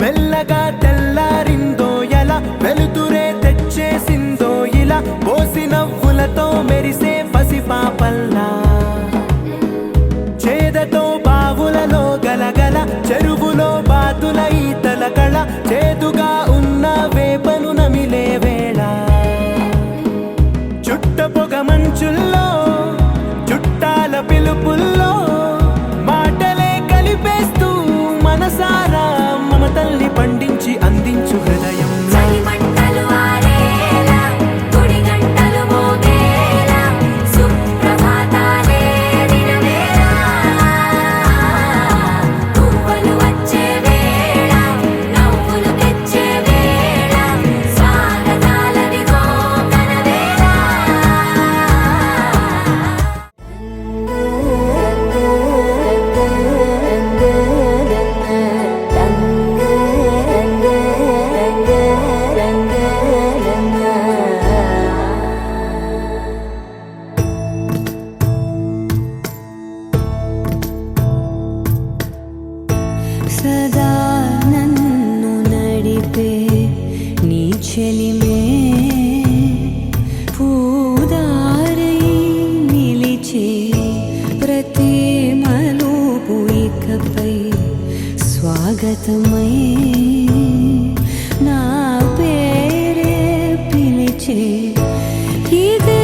మెల్లగా తెల్లారిందో ఎలా వెలుతురే తెచ్చేసిందో ఇలా పోసి నవ్వులతో మెరిసే పసిపాపల్లా చేదతో బావులలో గలగల చెరువులో బాతుల ఈతల కళ చేదుగా ఉన్న వేపను నమిలే వేళ చుట్ట పొగ మంచుల్లో చుట్టాల పిలుపుల్లో మాటలే కలిపేస్తూ మనసారా మమతల్ని పండించి అందించు హృదయం సదా నన్ను నడిపే నీ చెలిమే పూదారై నిలిచే ప్రతి మలుపు ఇకపై స్వాగతమై నా పేరే పిలిచే ఇదే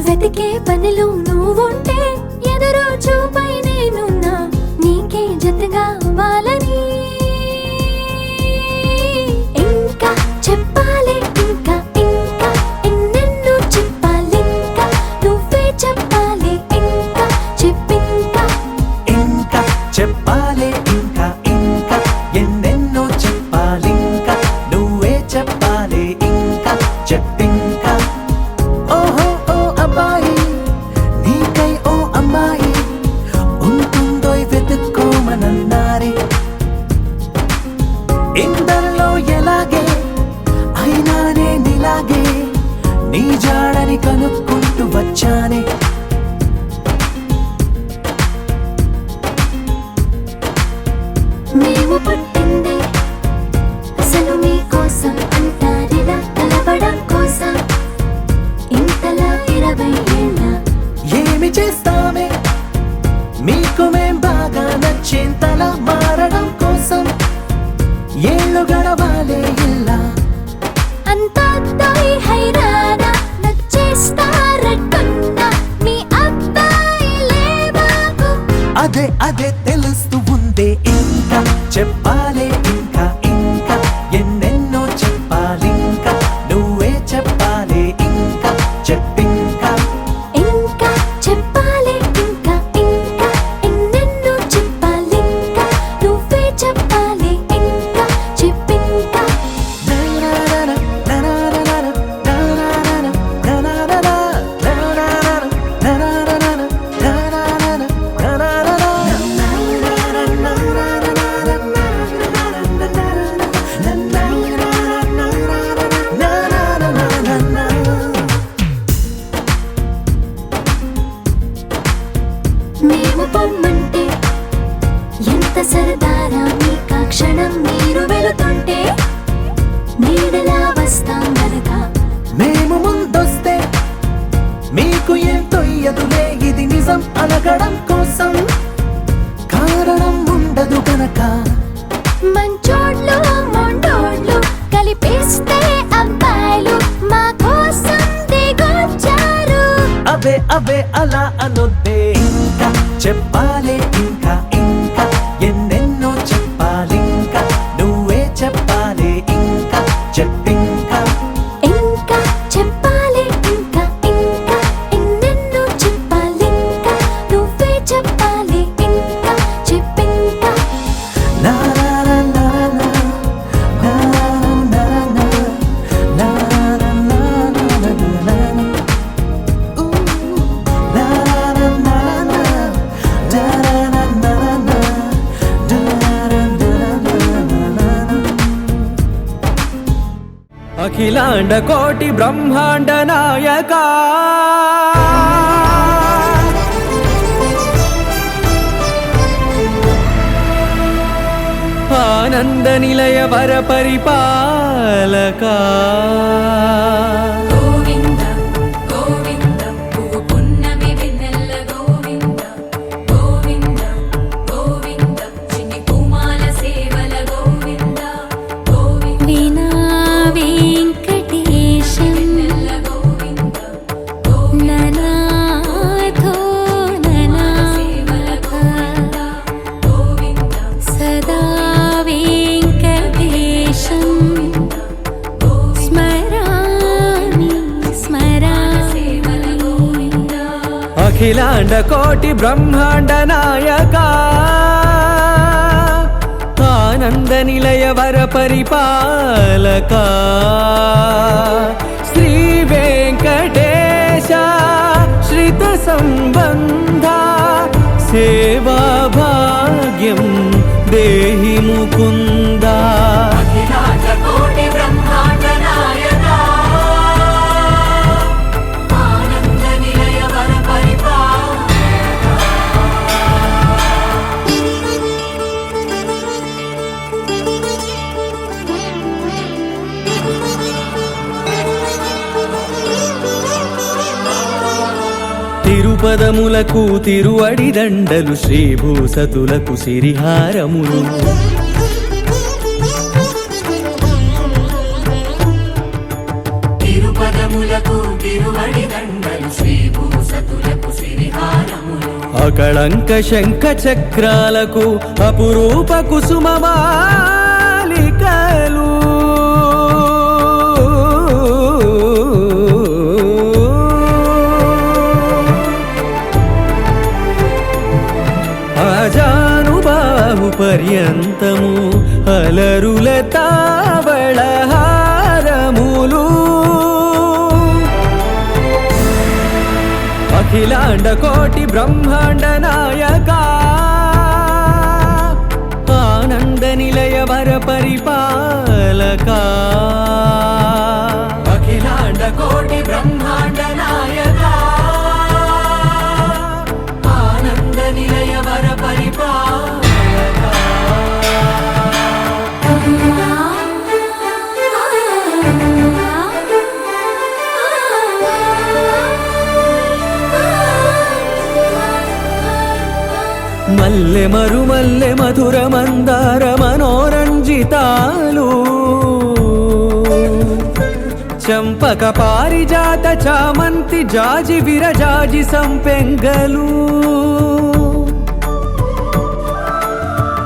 వెతికే పనిలో నువ్వుంటే ఎదురు చూపై నేనున్నా నీకే జతగా అవ్వాలని ఇంకా చెప్పాలి ఇంకా ఇంకా ఎన్నెన్నో చెప్పాలి ఇంకా నువ్వే చెప్పాలి ఇంకా చెప్పింకా ఇంకా చెప్పాలి ఇంకా ఇంకా ఎన్నెన్నో చెప్పాలి ఇంకా నువ్వే చెప్పాలి ఇంకా చెప్పింకా ఓహో ఓ అబ్బాయి నీకై ఓ అమ్మాయి ఉంటుందో వెతుక్కోమనన్నారే ఇందరిలో ఎలాగే అయినానే నీలాగే నీ జాడని కనుక్కుంటూ వచ్చానే మేము పుట్టింది అసలు మీకోసం అంటారిలా కలవడం ఏళ్ళు గడవాలే ఇలా అంతా అబ్బాయి హైరానా నచ్చేస్తారట్టున్నా మీ అబ్బాయిలే బాబు అదే అదే తెలుస్తూ ఉందే ఇంకా చెప్పాలే ఇంకా ఇంకా ఎన్నెన్నో చెప్పాలింకా నువ్వే చెప్పాలి ఇంకా చెప్పింకా ఇంకా చెప్పాలి ఇంకా ఇంకా ఎన్నెన్నో చెప్పాలింకా నువ్వే చెప్పాలి ఇంకా చెప్పింకా మేము పొమ్మంటే ఎంత సరదారా మీకా క్షణం మీరు వెళుతుంటే నీడలా వస్తాం గనక మేము ముందొస్తే మీకు ఏం తొయ్యదులే ఇది నిజం అనగడం కోసం కారణం ఉండదు గనక మంచోళ్ళు మొండోళ్ళు కలిపేస్తే అబ్బాయిలు మా కోసం దిగొచ్చారు అవే అవే అలా అనొద్దే ఇంకా చెప్పాలే ఇంకా ఇంకా ఎన్నెన్నో చెప్పాలింకా నువ్వే చెప్పాలి ఇంకా చెప్పింకా ఇంకా చెప్పాలి ఇంకా ఇంకా ఎన్నెన్నో చెప్పాలింకా నువ్వే చెప్పాలి ఇంకా చెప్పింకా నా నా నా నా నా నా నా నా నా నా నా అఖిలాండ కోటి బ్రహ్మాండ నాయక ఆనంద నిలయ వర పరిపాలక గోవింద గోవింద పువ్వు పున్నమి వెన్నెల గోవింద గోవింద గోవింద చిన్ని పూమాల సేవల గోవింద గోవింద వీణా వెంకటేశం వెన్నెల గోవింద ననాథో ననా సేవల గోవింద గోవింద సదా వెంకటేశం స్మరామి స్మరామి అఖిలాండ కోటి బ్రహ్మాండ నాయక ఆనంద నిలయ వర పరిపాలక శ్రీ వెంకటేశ శ్రిత సంబంధ సేవా భాగ్యం దేహి ముకుంద తిరుపదములకు తిరువడి దండలు శ్రీభూసతులకు సిరిహారములు తిరుపదములకు తిరువడి దండలు శ్రీభూసతులకు సిరిహారములు అకళంక శంఖ చక్రాలకు అపురూప కుసుమమాలికలు అజానుబాహు పర్యంతము అలరుల తావళహారములు అఖిలాండ కోటి బ్రహ్మాండ నాయక ఆనంద నిలయ వర పరిపాలక అఖిలాండ కోటి బ్రహ్మాండ నాయక ఆనంద నిలయ వర పరిపాలక మల్లె మరుమల్లె మధుర మందార మనోరంజితాలు చంపక పారిజాత చామంతి జాజి విరజాజి సంపెంగలు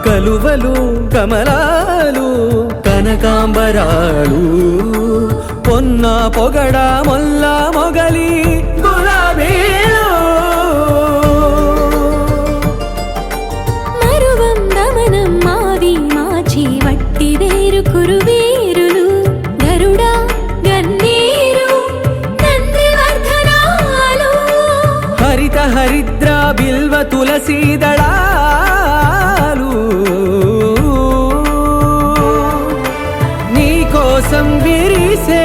కలువలు కమలాలు కనకాంబరాలు పొన్న పొగడ మొల్ల మొగలి గులాబీలు మరువం దమనం మావి మాచి వట్టి వేరు కురువేరులు గరుడా గన్నేరు నందివర్ధనాలు హరిత హరిద్ర బిల్వ తులసీదళాలు నీ కోసం విరిసే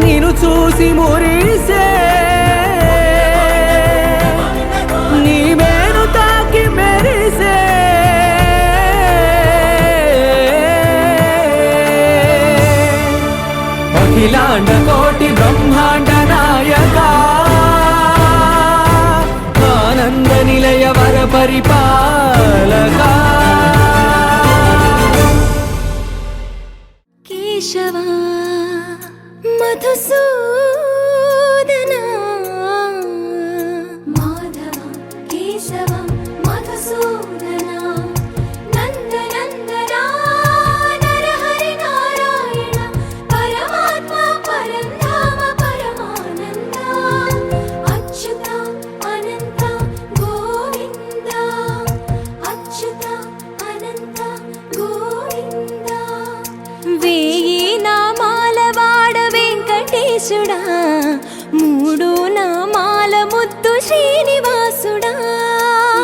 నిన్ను చూసి మురిసే నీ మేను తాకి మెరిసే అఖిలాండ కోటి బ్రహ్మాండ నాయక ఆనంద నిలయ వర పరిపాలక కేశవా మధుసూదన మాధవ కేశవ మధుసూదన నందనందన నరహరి నారాయణ పరమాత్మ పరంధామ పరమానంద అచ్యుత అనంత గోవింద అచ్యుత అనంత గోవింద వేయి నామాల వాడ వెంకటేశుడా మూడు నామాల ముద్దు శ్రీనివాసుడా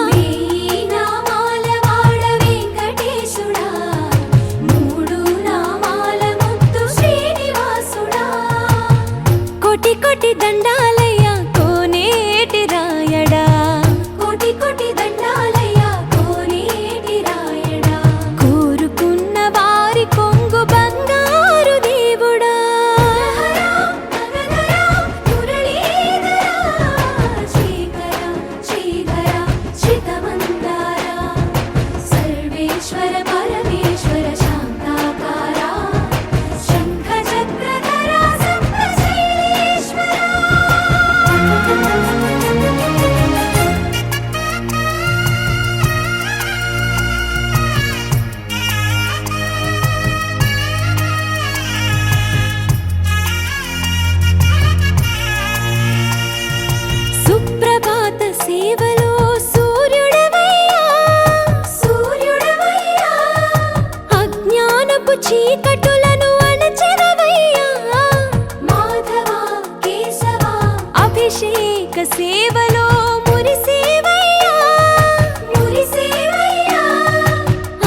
వేయి నామాల వాడ వెంకటేశుడా మూడు నామాల ముద్దు శ్రీనివాసుడా కోటి కోటి దండాలయ్య కోనేటి రాయడా కోటి కోటి దండాలయ్య కోనేటి రాయడా కోరుకున్న వారి కొంగు బంగారు దేవుడా శ్రీకర శ్రీధర శ్రితమందార సర్వేశ్వర పరమేశ్వర శాంతాకార శంఖ చక్రధర సప్తశైలేశ్వర సుప్రభాత సేవలో సూర్యుడవయ్యా సూర్యుడవయ్యా అజ్ఞానపు చీకటులను అణచెదవయ్యా మాధవ కేశవ అభిషేక సేవలో మురిసేవయ్యా మురిసేవయ్యా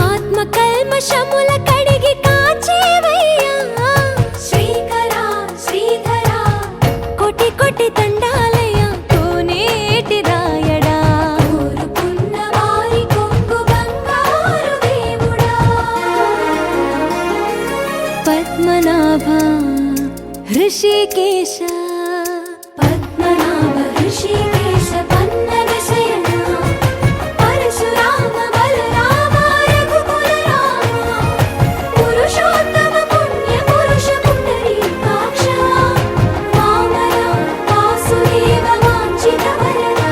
ఆత్మ కల్మషముల కడిగి కాచేవయ్యా శ్రీకర శ్రీధర కోటి కోటి దండాలయ కోనేటి రాయడా కోరుకున్న వారి కొంగు బంగారు దేవుడా పద్మనాభ హృషికేశ పద్మనాభ హృషికేశ పన్నగ శయన పరశురామ బలరామ రఘుకుల రామ పురుషోత్తమ పుణ్య పురుష పుండరీకాక్ష వామన వాసుదేవ వాంఛిత వరద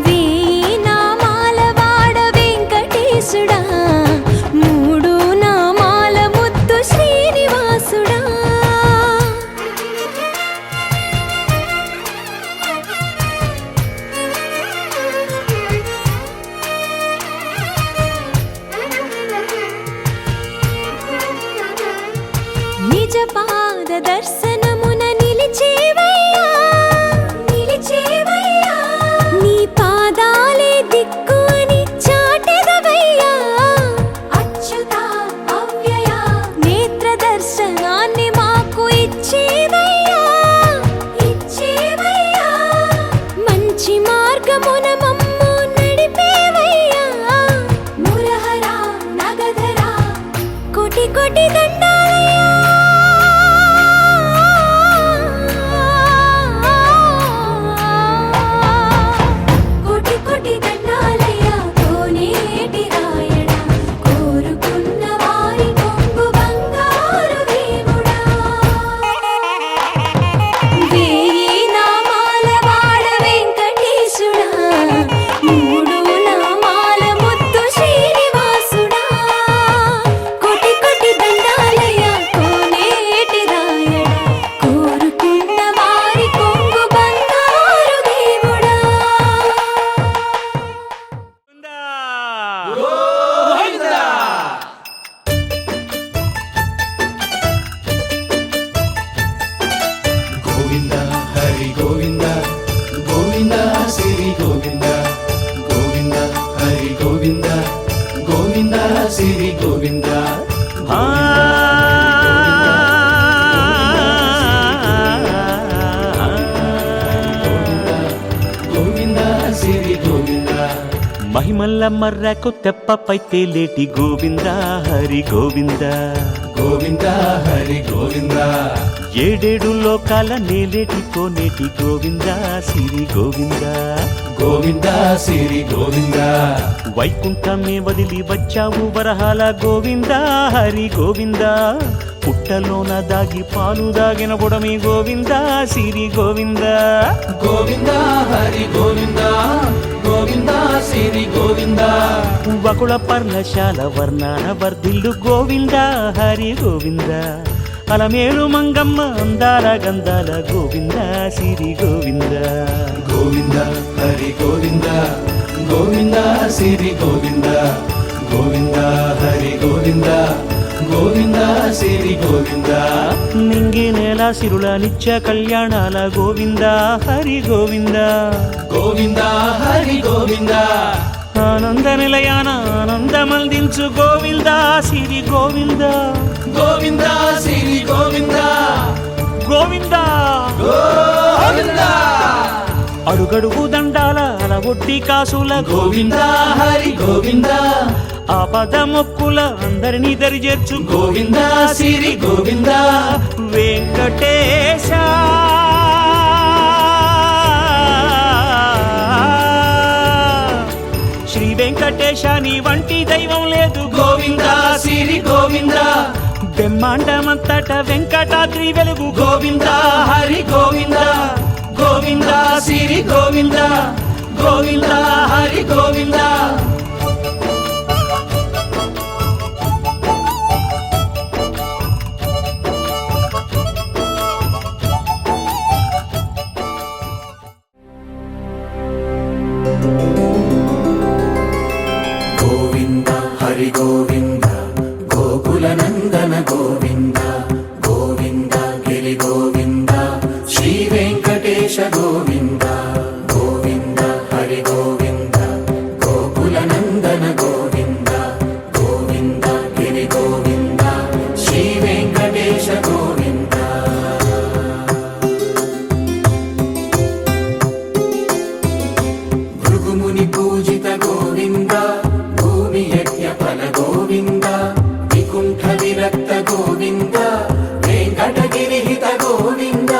వేయి నామాల వాడ వెంకటేశుడా మూడు నామాల ముద్దు శ్రీనివాసుడా నిజ పాద దర్శనమున నిలిచేవయ్యా నిలిచేవయ్యా నీ పాదాలే దిక్కు అని చాటెదవయ్యా అచ్యుత అవ్యయ నేత్ర దర్శనాన్ని మాకు ఇచ్చేవయ్యా ఇచ్చేవయ్యా మంచి మార్గమున మమ్ము నడిపేవయ్యా మురహర నగధర కోటి కోటి దండాలయ్యా సిరి గోవింద గోవింద సిరి గోవింద మహిమల్ల మర్రకు తెప్పపై తేలేటి గోవింద హరి గోవింద గోవింద హరి గోవింద ఏడేడు లోకాల నేలేటి కోనేటి గోవింద సిరి గోవింద గోవింద సిరి గోవింద వైకుంఠమే వదిలి వచ్చావు వరహాల గోవింద హరి గోవింద పుట్టలోన దాగి పాలు దాగిన బుడమి గోవింద సిరి గోవింద గోవింద హరి గోవింద గోవింద సిరి గోవింద వకుళ పర్ణశాల వర్ణాన వర్ధిల్లు గోవింద హరి గోవింద అలమేలు మంగమ్మ అందాల గంధాల గోవింద సిరి గోవింద గోవింద హరి గోవింద గోవింద సిరి గోవింద గోవింద హరి గోవింద గోవింద సిరి గోవింద నింగి నేల సిరుల నిత్య కళ్యాణాల గోవింద హరి గోవింద గోవింద హరి గోవింద ఆనంద నిలయాన ఆనందమల్దించు గోవింద సిరి గోవింద గోవింద సిరి గోవింద గోవింద గోవింద అడుగడుగు దండాల అలవొడ్డి కాసుల గోవింద హరి గోవింద ఆపద మొక్కుల అందరినీ దరిచేర్చు గోవింద సిరి గోవింద వెంకటేశ శ్రీ వెంకటేశ నీ వంటి దైవం లేదు గోవింద సిరి గోవింద బ్రహ్మాండమంతట వెంకటాద్రి వెలుగు గోవింద హరి గోవింద గోవింద సిరి గోవింద గోవింద హరి గోవింద గోవింద హరి గోవింద గోకుల నందన గోవింద గోవింద గిరి గోవింద శ్రీ వెంకటేశ గోవింద గోవింద హరి గోవింద గోకుల నందన గోవింద గోవింద గిరి గోవింద శ్రీ వెంకటేశ గోవింద భృగుముని పూజిత గోవింద భూమి యజ్ఞ ఫల గోవింద వికుంఠ విరక్త గోవింద వెంకటగిరిహిత గోవింద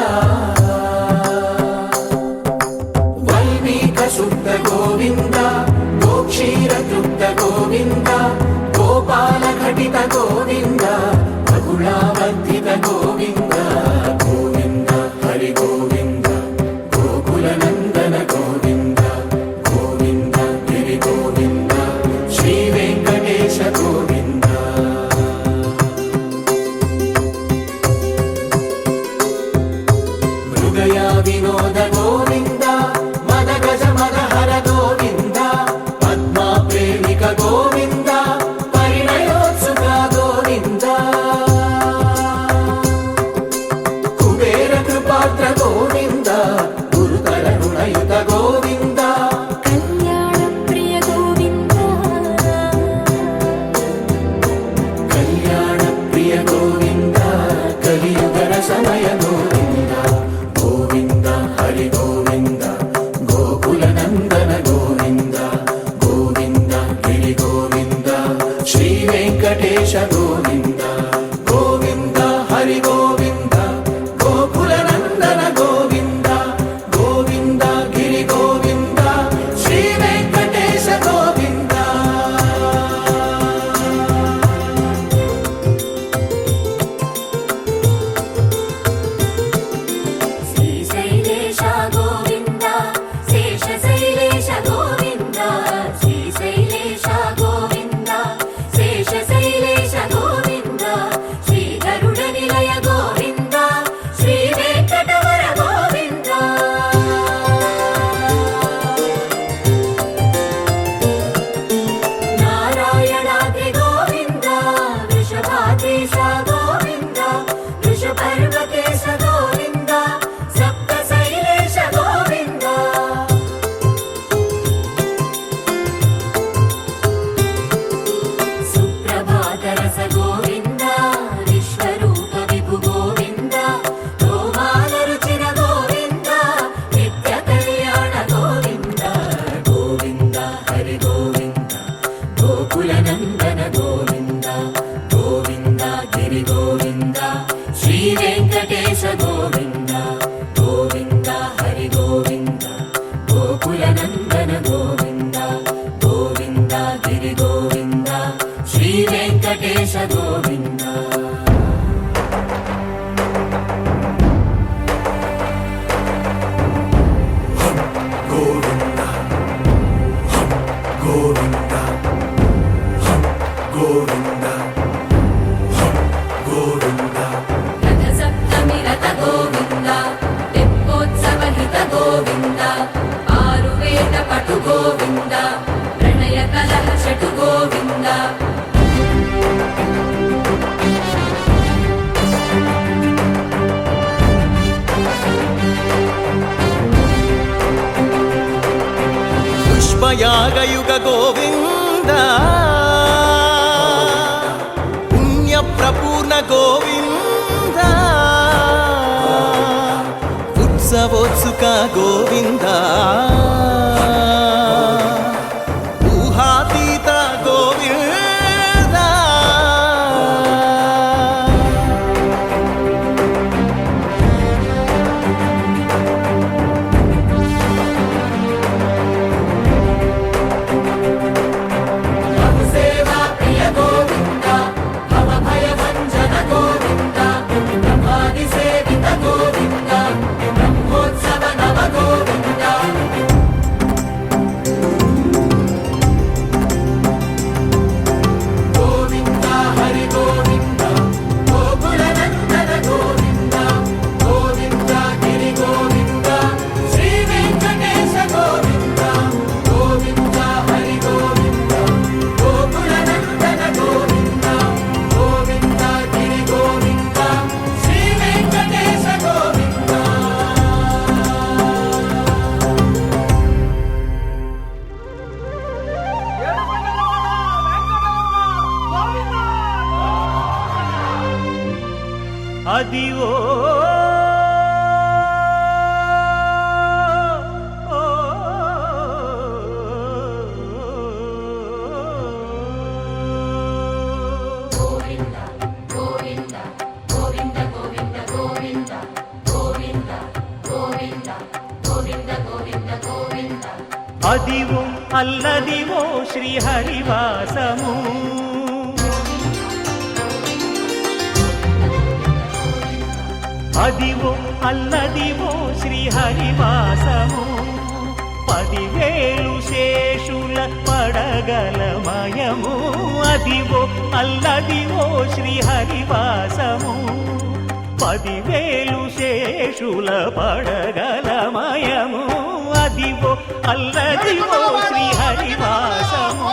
గోకులనందన గోవింద గోవింద గిరి గోవింద శ్రీ వెంకటేశ గోవింద గోవింద హరి గోవింద గోకులనందన గోవింద గోవింద గిరి గోవింద శ్రీ వెంకటేశ గోవింద గోవింద గోవింద గోవింద గోవింద రథ సప్తమి రథ గోవింద తెప్పోత్సవ హిత గోవింద ఆరువేద పటు గోవింద ప్రణయ కలహ షటు గోవింద పుష్పయాగయుగ గోవింద పుణ్య ప్రపూర్ణ గోవింద ఉత్సవోత్సుక గోవింద ఊహాతీత గోవింద సేవా ప్రియ గోవింద భవ భయ భంజన గోవింద బ్రహ్మాది సేవిత గోవింద బ్రహ్మోత్సవ నవ గోవింద గోవింద హరి గోవింద గోకులనందన గోవింద గోవింద గిరి గోవింద శ్రీ వెంకటేశ గోవింద గోవింద హరి గోవింద గోకులనందన గోవింద గోవింద గిరి గోవింద శ్రీ వెంకటేశ గోవింద అదివో అదివో అల్లదివో శ్రీహరివాసము అదివో అల్లదివో శ్రీహరివాసము 10,000 శేషుల పడగలమయము అదివో అల్లదివో శ్రీహరివాసము 10,000 శేషుల పడగలమయము అదివో అల్లదివో శ్రీహరివాసము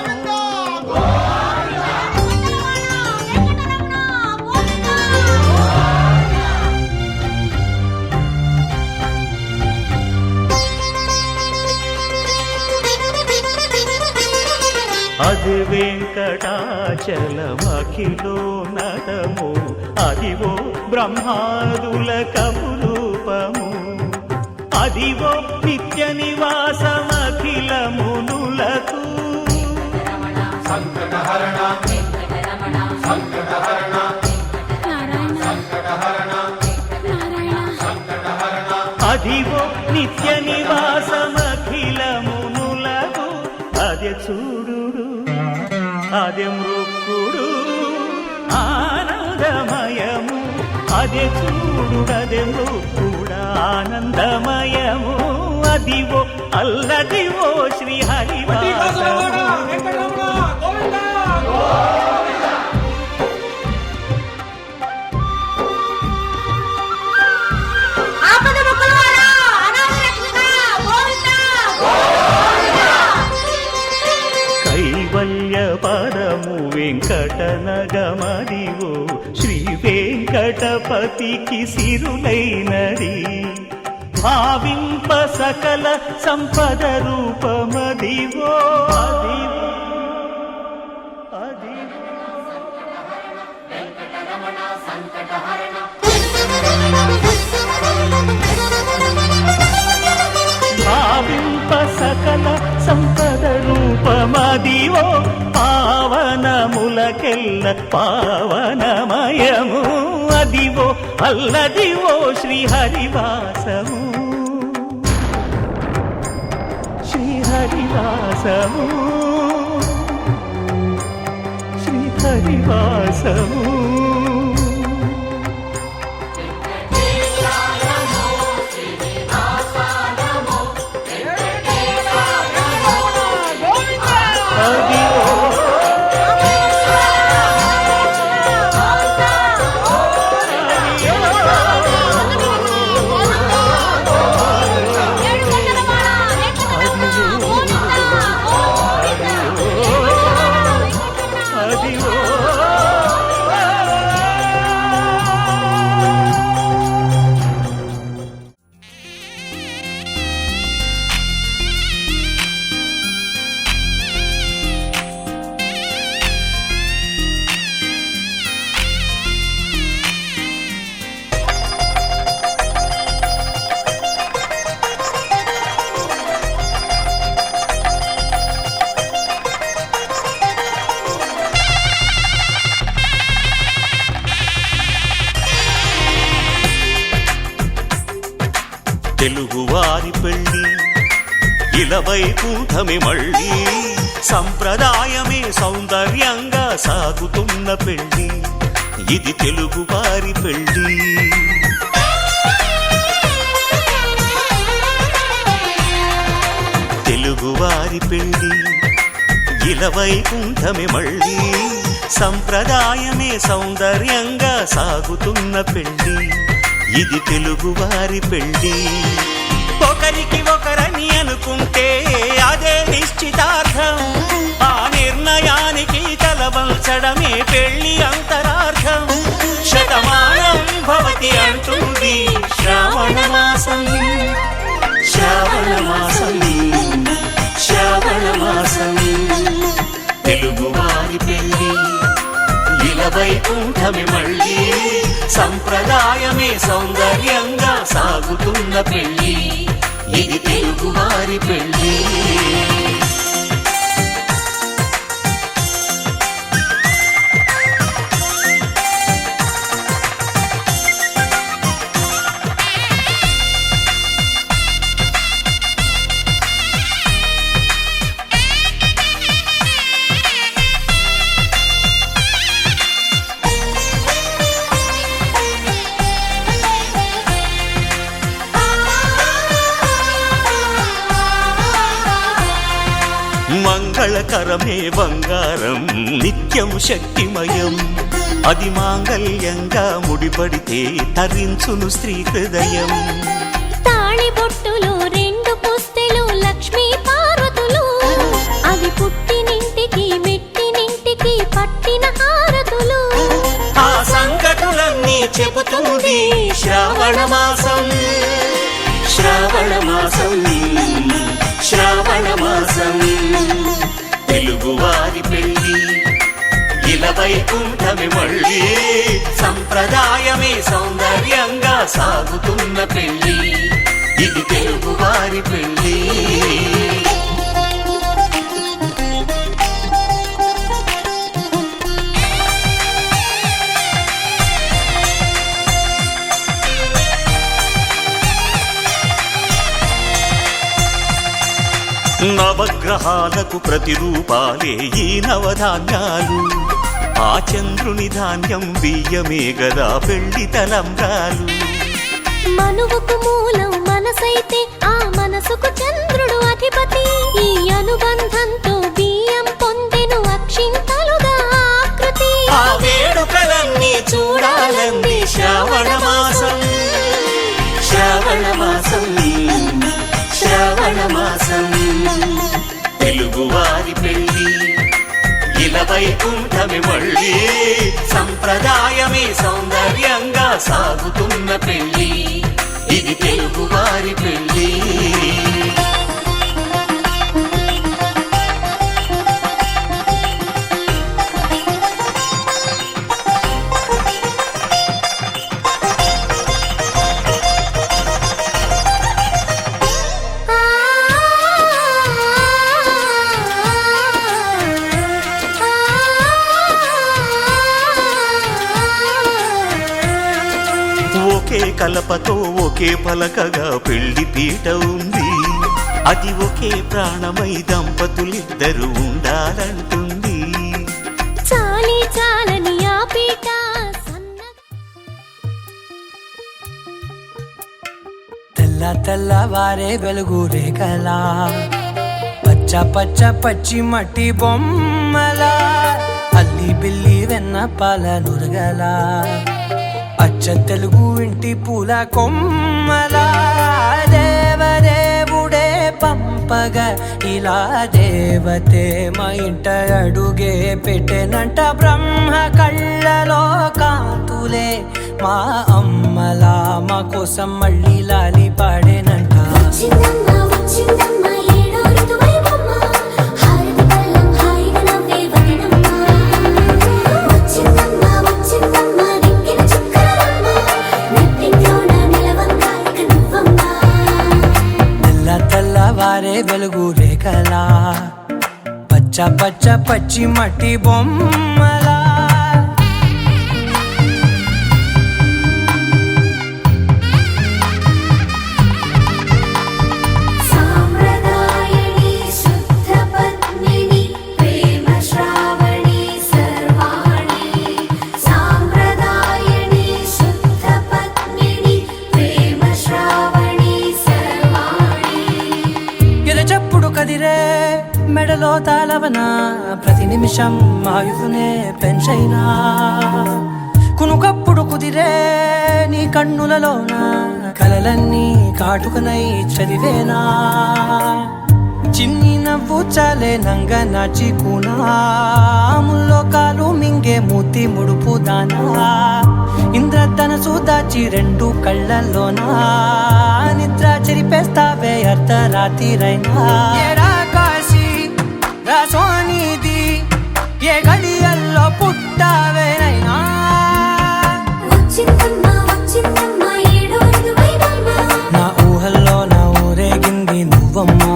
అది వెంకటాచలమఖిలో నటము అదివో బ్రహ్మాదుల కపురూపము అదివో నిత్య నివాసమఖిల మునులకు సంకటహరణ సంకటహరణ సంకటహరణ అదివో నిత్య నివాసమఖిల మునులకు అదే చూడు అదే మృక్కుడు ఆనందమయము అదే చూడు అదే మృక్కుడు ఆనందమయము అదివో అల్లదివో శ్రీహరివాసము కైవల్య పదము వెంకటనగమదివో శ్రీ వెంకటపతికి సిరులైనది భావింప సకల సంపద రూపమదివో అదివో భావింప సకల సంపద రూపమదివో పావన ప్రాణములకెల్ల పావనమయము అదివో అల్లదివో శ్రీహరివాసము శ్రీహరివాసము శ్రీహరివాసము తెలుగువారి పెళ్ళి ఇలవైకుంఠమే మళ్ళీ సంప్రదాయమే సౌందర్యంగా సాగుతున్న పెళ్ళి ఇది తెలుగువారి పెళ్ళి తెలుగువారి పెళ్ళి ఇలవైకుంఠమే మళ్ళీ సంప్రదాయమే సౌందర్యంగా సాగుతున్న పెళ్ళి ఇది తెలుగువారి పెళ్ళి ఒకరికి ఒకరని అనుకుంటే అదే నిశ్చితార్థం ఆ నిర్ణయానికి తలవంచడమే పెళ్ళి అంతరార్థం శతమానం భవతి అంటుంది శ్రావణ మాసం శ్రావణ మాసం శ్రావణ మాసం తెలుగువారి పెళ్ళి ఇలవైకుంఠమే మళ్ళీ సంప్రదాయమే సౌందర్యంగా సాగుతున్న పెళ్ళి ఇది తెలుగువారి పెళ్ళి మంగళకరమే బంగారం నిత్యం శక్తిమయం అది మాంగళ్యంగా ముడిపడితే తరించును స్త్రీ హృదయం తాళి బొట్టులో రెండు పుస్తెలు లక్ష్మీ పార్వతులు అవి పుట్టినింటికి మెట్టినింటికి పట్టిన హారతులు ఆ సంగతులన్నీ చెబుతుంది శ్రావణ మాసం శ్రావణ మాసం శ్రావణ మాసం తెలుగువారి పెళ్ళి ఇలవైకుంఠమే మళ్ళీ సంప్రదాయమే సౌందర్యంగా సాగుతున్న పెళ్ళి ఇది తెలుగువారి పెళ్ళి నవగ్రహాలకు ప్రతిరూపాలే ఈ నవధాన్యాలు ఆ చంద్రుని ధాన్యం బియ్యమే గదా పెళ్లి తలంబ్రాలు మనువుకు మూలం మనసైతే ఆ మనసుకు చంద్రుడు అధిపతి ఈ అనుబంధంతో బియ్యం పొందెను అక్షింతలుగా ఆకృతి ఆ వేడుకలన్నీ చూడాలంది శ్రావణ మాసం శ్రావణ మాసం శ్రావణ మాసం తెలుగువారి పెళ్ళి ఇలవైకుంఠమే మళ్ళీ సంప్రదాయమే సౌందర్యంగా సాగుతున్న పెళ్ళి ఇది తెలుగువారి పెళ్ళి కలపతో ఒకే పలకగా పెళ్లి పీట ఉంది. అది ఒకే ప్రాణమై దంపతులిద్దరూ ఉండాలంటుంది. చాలి చాలని ఆ పీట తెల్ల తెల్లవారే వెలుగు రేఖలా పచ్చ పచ్చ పచ్చి మట్టి బొమ్మలా అల్లి బిల్లి వెన్న పాల నురగలా అచ్చ తెలుగు ఇంటి పూల కొమ్మలా దేవదేవుడే పంపగా ఇలా దేవతే మా ఇంట అడుగే పెట్టెనంట. బ్రహ్మ కళ్ళలో కాంతులే మా అమ్మలా మా కోసం మళ్ళీ లాలి పాడేనంట. వచ్చిందమ్మ వచ్చిందమ్మ ఏడో ఋతువైవమ్మ హారతి పళ్ళం హాయిగా నవ్వే వదినమ్మ. వచ్చిందమ్మ వచ్చిందమ్మ దిక్కిన చుక్కలమ్మ నెట్టింట్లోన నిలవంగా ఇక నువ్వమ్మ. తెల్ల తెల్లవారే వెలుగు రేఖలా పచ్చ పచ్చ పచ్చి మట్టి బొమ్మలా సాంప్రదాయని శుద్ధ పద్మిని ప్రేమ శ్రావణి సర్వాణి. సాంప్రదాయని శుద్ధ పద్మిని ప్రేమ శ్రావణి సర్వాణి. ఎరచప్పుడు కదిరే మెడలో తాళవన ప్రతి నిమిషం ఆయువునే పెంచైనా కునుకప్పుడు కుదిరే నీ కన్నులలోన కలలన్నీ కాటుకనై చదివేనా. చిన్ని నవ్వు చాలే నంగ నాచి కూనాముల్లో కాలు మింగే మూతి ముడుపు దానా ఇంద్రధనసు దాచి రెండు కళ్ళల్లోనా నిద్ర చెరిపేస్తావే అర్ధరాత్రిరైనా. ఏడా కాశీ రాసోనిది ఏ గడియల్లో పుట్టావేనైనా. వచ్చిందమ్మ వచ్చిందమ్మ ఏడో ఋతువైవమ్మ నా ఊహల్లో నా ఊరేగింది నువ్వమ్మా.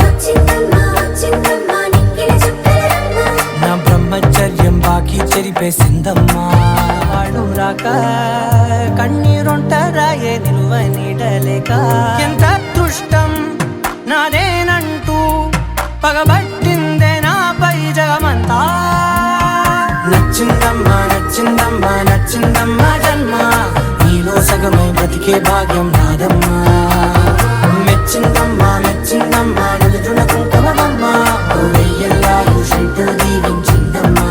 వచ్చిందమ్మ వచ్చిందమ్మ నిక్కిన చుక్కలమ్మ. నా బ్రహ్మచర్యం బాకీ చెరిపేసిందమ్మా. వాడు రాక కన్నీరొంటరాయే నిలువ నీడలేక ఎంత అదృష్టం నాదేనంటూ పగబట్టిందే నాపై జగమంతా. నచ్చిందమ్మా నచ్చిందమ్మా నచ్చిందమ్మా జన్మ నీలో సగమై బ్రతికే భాగ్యం నాదమ్మా. మెచ్చిందమ్మా మెచ్చిందమ్మా నిలుచున కుంకుమమ్మా వెయ్యల్లాలు శంకరు దీవించిందమ్మా.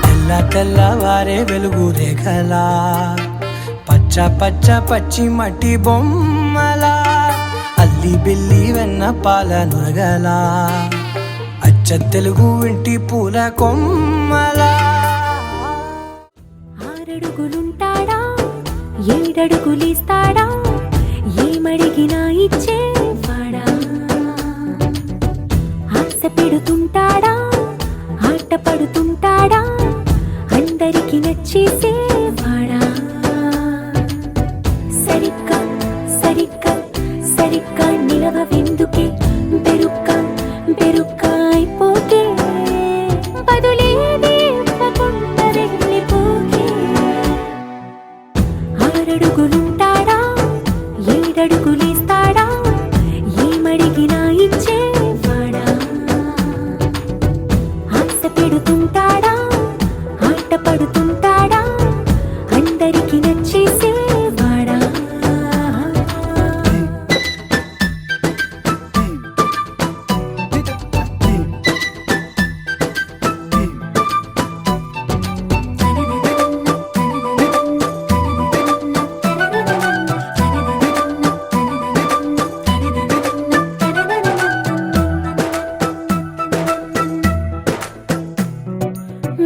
తెల్ల తెల్లవారే వెలుగు రేఖలా పచ్చ పచ్చ పచ్చి మట్టి బొమ్మలా అల్లి బిల్లి వెన్న పాల నురగలా అచ్చ తెలుగు ఇంటి పూల కొమ్మలా. ఆరడుగులుంటాడా ఏడడుగులిస్తాడా ఏమడిగినా ఇచ్చేవాడా. ఆశ పెడుతుంటాడా ఆట పడుతుంటాడా అందరికి నచ్చేసేవాడా. సరిగ్గా సరిగ్గా సరిగ్గా నిలవెందుకే బెరుక్క బెరుక్క అయిపోకే బదులేది ఇవ్వకుండా వెళ్ళిపోకే. ఆరడుగులుంటాడా ఏడడుగులిస్తాడా ఏమడిగినా ఇచ్చేవాడా. ఆశ పెడుతుంటాడా ఆట పడుతుంటాడా అందరికి నచ్చేసేవాడా.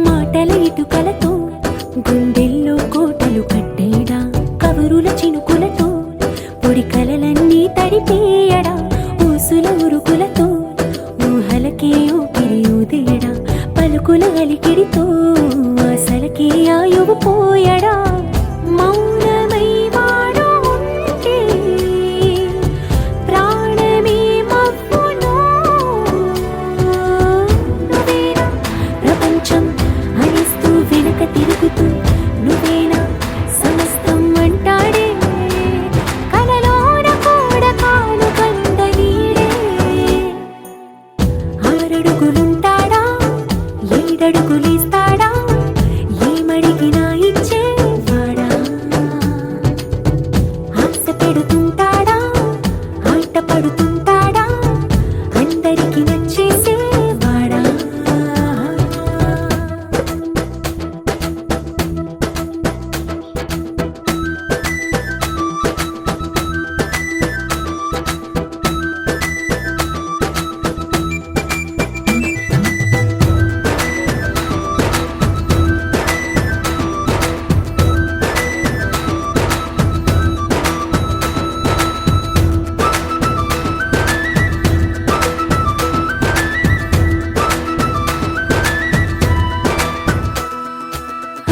మాటల ఇటుకలతో గుండెల్లో కోటలు కట్టేడా కవరుల చినుకులతో పొడి కలలన్నీ తడిపేయడా. ఊసుల ఉరుకులతో ఊహలకే ఊపిరి ఊదేయడా పలుకుల అలికిడితో ఆశలకే ఆయువు పోయడా. మౌనమై వాడు ఉంటే ప్రాణమే మవ్వును. నువ్వేనా ప్రపంచం అనిస్తూ వెనక తిరుగుతూ నువ్వేనా సమస్తం ముందడుగులేస్తాడా ఏమడిగినా ఇచ్చేవాడా ఆశ పెడుతుంటాడా ఆట పడుతుంటాడా అందరికి నచ్చేసేవాడా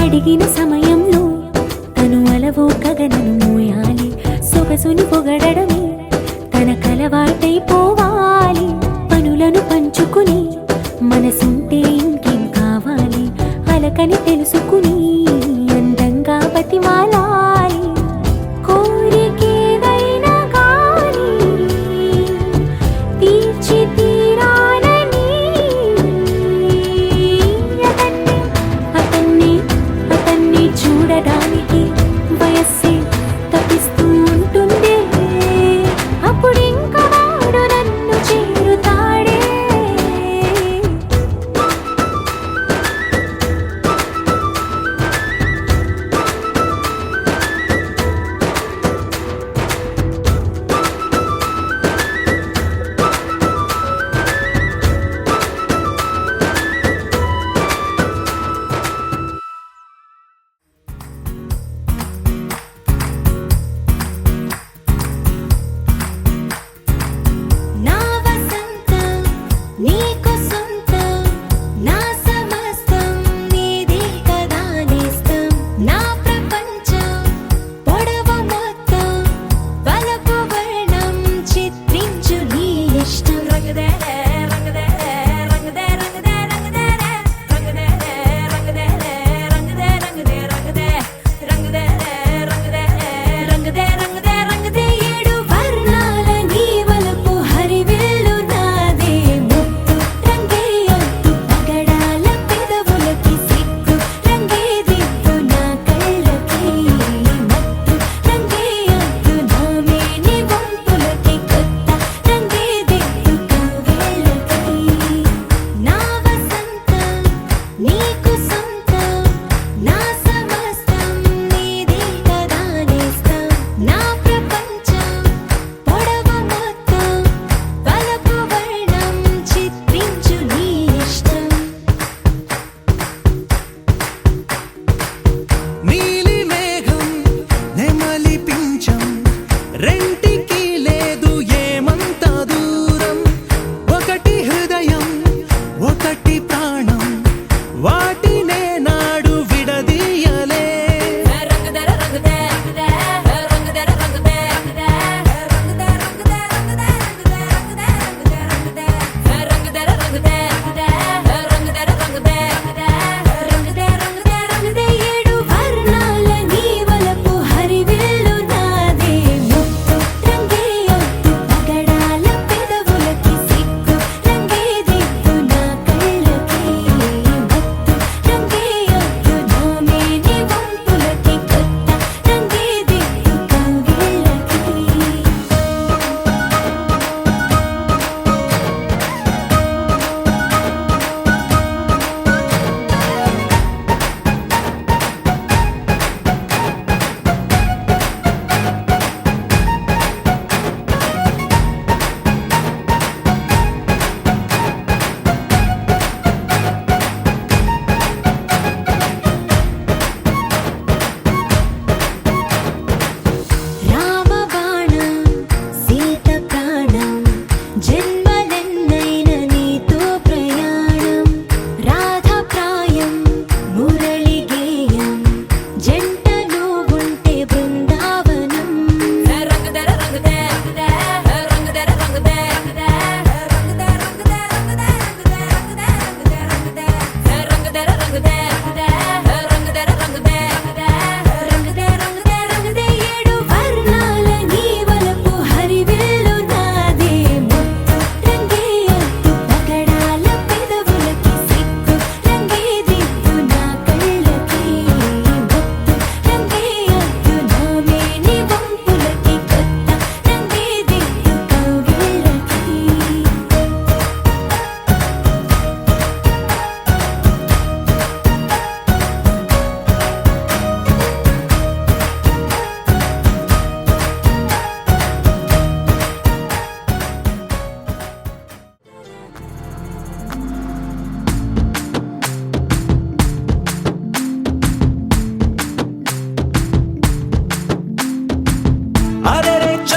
అడిగిన సమయంలో తను అలవో గగనను మోయాలి సొగసుని పొగడమే తనకలవాటైపోవాలి పనులను పంచుకుని మనసుంటే ఇంకేం కావాలి అలకని తెలుసుకుని అందంగా బతిమాలాలి కోరికేదైనా కానీ తీర్చి తీరాలని అతన్ని చూడడానికి వయస్సే తప్పిస్తూ ఉంటుంది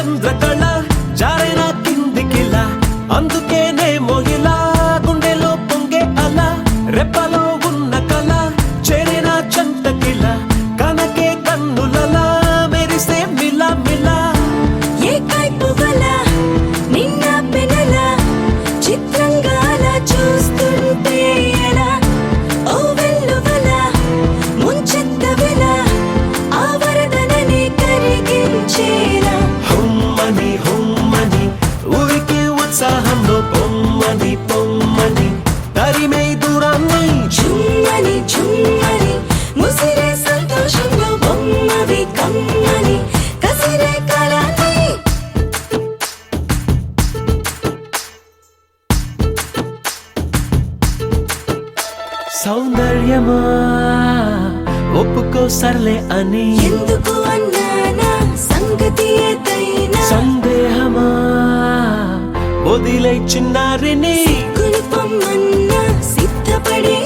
చంద్రకళ జారైన కిందికిలా అందుకేనేమో ఇలా గుండెలో పొంగే అలా రెప్పలో ఉన్న కళ చేరిన చంటకిలా కనకే కన్నులలా మెరిసే మిలా మిలా ఏ కైపు వల నిన్న పెనల చిత్రంగా అలా చూస్తుంటే ఎలా ఓ వెల్లువల ముంచెత్త వెల ఆ వరదనని కరిగించేలా హుమ్మని హుమ్మని ఊరికి ఉత్సాహంలో పొమ్మని పొమ్మని తరిమే దూరాన్ని చుమ్మని చుమ్మని ముసిరే సంతోషంలో బొమ్మవి కమ్మని కసిరే కాలాన్ని సౌందర్యమా ఒప్పుకో సర్లే అని ఎందుకు అన్నానా సంగతి ఏదైనా సందేహమా వదిలే చిన్నారిని కులుపమ్మన్నా సిద్ధపడే